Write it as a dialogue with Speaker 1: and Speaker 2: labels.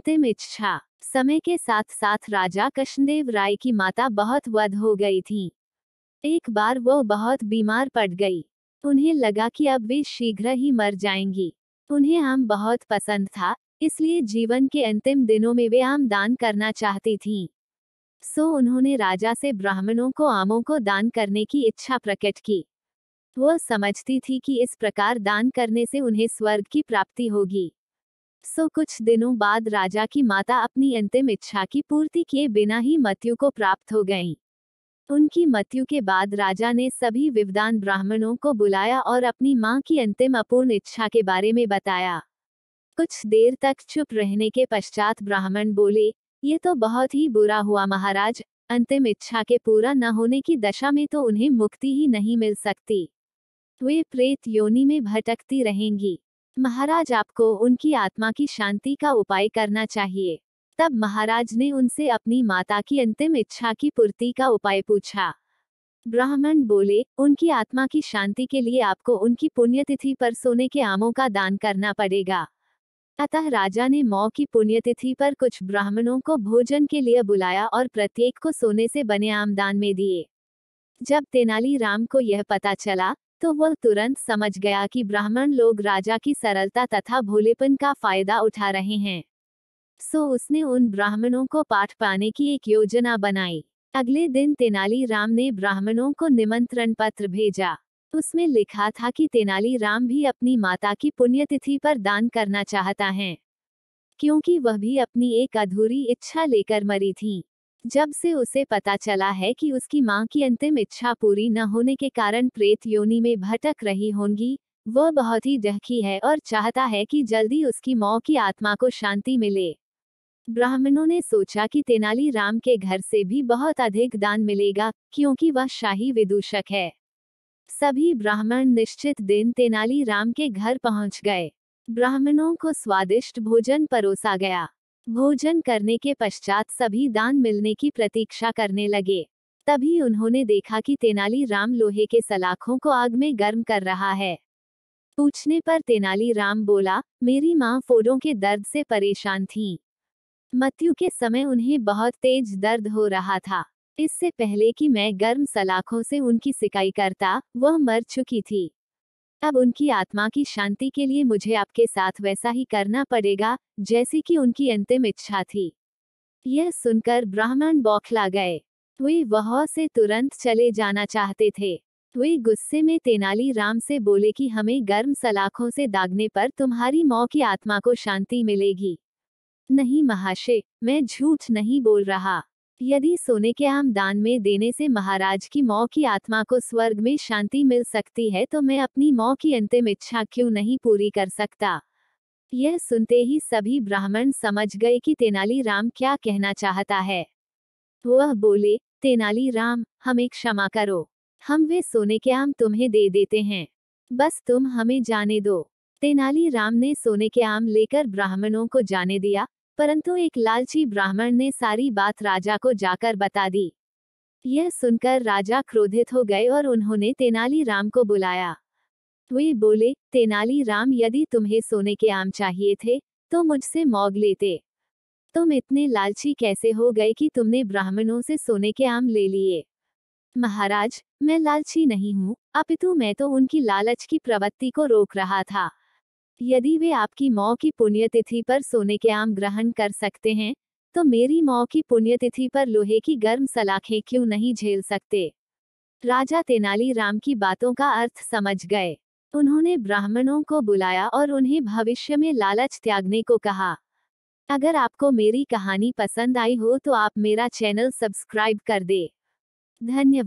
Speaker 1: अंतिम इच्छा। समय के साथ साथ राजा कृष्णदेव राय की माता बहुत वध हो गई थी। एक बार वो बहुत बीमार पड़ गई। उन्हें लगा कि अब वे शीघ्र ही मर जाएंगी। उन्हें आम बहुत पसंद था, इसलिए जीवन के अंतिम दिनों में वे आम दान करना चाहती थीं। उन्होंने राजा से ब्राह्मणों को आमों को दान करने की इच्छा प्रकट की। वह समझती थी कि इस प्रकार दान करने से उन्हें स्वर्ग की प्राप्ति होगी। कुछ दिनों बाद राजा की माता अपनी अंतिम इच्छा की पूर्ति किए बिना ही मृत्यु को प्राप्त हो गईं। उनकी मृत्यु के बाद राजा ने सभी विद्वान ब्राह्मणों को बुलाया और अपनी मां की अंतिम अपूर्ण इच्छा के बारे में बताया। कुछ देर तक चुप रहने के पश्चात ब्राह्मण बोले, ये तो बहुत ही बुरा हुआ महाराज। अंतिम इच्छा के पूरा न होने की दशा में तो उन्हें मुक्ति ही नहीं मिल सकती। वे प्रेत योनि में भटकती रहेंगी। महाराज, आपको उनकी आत्मा की शांति का उपाय करना चाहिए। तब महाराज ने उनसे अपनी माता की अंतिम इच्छा की पूर्ति का उपाय पूछा। ब्राह्मण बोले, उनकी आत्मा की शांति के लिए आपको उनकी पुण्यतिथि पर सोने के आमों का दान करना पड़ेगा। अतः राजा ने मौ की पुण्यतिथि पर कुछ ब्राह्मणों को भोजन के लिए बुलाया और प्रत्येक को सोने से बने आम दान में दिए। जब तेनालीराम को यह पता चला, तो वह तुरंत समझ गया कि ब्राह्मण लोग राजा की सरलता तथा भोलेपन का फायदा उठा रहे हैं। उसने उन ब्राह्मणों को पाठ पाने की एक योजना बनाई। अगले दिन तेनालीराम ने ब्राह्मणों को निमंत्रण पत्र भेजा। उसमें लिखा था कि तेनालीराम भी अपनी माता की पुण्यतिथि पर दान करना चाहता है, क्योंकि वह भी अपनी एक अधूरी इच्छा लेकर मरी थी। जब से उसे पता चला है कि उसकी मां की अंतिम इच्छा पूरी न होने के कारण प्रेत योनि में भटक रही होंगी, वह बहुत ही दुखी है और चाहता है कि जल्दी उसकी मौ की आत्मा को शांति मिले। ब्राह्मणों ने सोचा कि तेनालीराम के घर से भी बहुत अधिक दान मिलेगा, क्योंकि वह शाही विदूषक है। सभी ब्राह्मण निश्चित दिन तेनालीराम के घर पहुंच गए। ब्राह्मणों को स्वादिष्ट भोजन परोसा गया। भोजन करने के पश्चात सभी दान मिलने की प्रतीक्षा करने लगे। तभी उन्होंने देखा कि तेनालीराम लोहे के सलाखों को आग में गर्म कर रहा है। पूछने पर तेनालीराम बोला, मेरी मां फोड़ों के दर्द से परेशान थीं। मृत्यु के समय उन्हें बहुत तेज दर्द हो रहा था। इससे पहले कि मैं गर्म सलाखों से उनकी सिकाई करता, वह मर चुकी थी। अब उनकी आत्मा की शांति के लिए मुझे आपके साथ वैसा ही करना पड़ेगा, जैसी कि उनकी अंतिम इच्छा थी। यह सुनकर ब्राह्मण बौखला गए। वे वहां से तुरंत चले जाना चाहते थे। वे गुस्से में तेनालीराम से बोले कि हमें गर्म सलाखों से दागने पर तुम्हारी मौ की आत्मा को शांति मिलेगी। नहीं महाशय, मैं झूठ नहीं बोल रहा। यदि सोने के आम दान में देने से महाराज की मौ की आत्मा को स्वर्ग में शांति मिल सकती है, तो मैं अपनी मौ की अंतिम इच्छा क्यों नहीं पूरी कर सकता। यह सुनते ही सभी ब्राह्मण समझ गए कि तेनालीराम क्या कहना चाहता है। वह बोले, तेनालीराम, हमें क्षमा करो। हम वे सोने के आम तुम्हें दे देते हैं, बस तुम हमें जाने दो। तेनालीराम ने सोने के आम लेकर ब्राह्मणों को जाने दिया, परंतु एक लालची ब्राह्मण ने सारी बात राजा को जाकर बता दी। यह सुनकर राजा क्रोधित हो गए और उन्होंने तेनालीराम को बुलाया। वे बोले, तेनालीराम, यदि तुम्हें सोने के आम चाहिए थे, तो मुझसे मांग लेते। तुम इतने लालची कैसे हो गए कि तुमने ब्राह्मणों से सोने के आम ले लिए। महाराज, मैं लालची नहीं हूँ, अपितु मैं तो उनकी लालच की प्रवृत्ति को रोक रहा था। यदि वे आपकी मौ की पुण्यतिथि पर सोने के आम ग्रहण कर सकते हैं, तो मेरी मौ की पुण्यतिथि पर लोहे की गर्म सलाखें क्यों नहीं झेल सकते। राजा तेनालीराम की बातों का अर्थ समझ गए। उन्होंने ब्राह्मणों को बुलाया और उन्हें भविष्य में लालच त्यागने को कहा। अगर आपको मेरी कहानी पसंद आई हो तो आप मेरा चैनल सब्सक्राइब कर दे। धन्यवाद।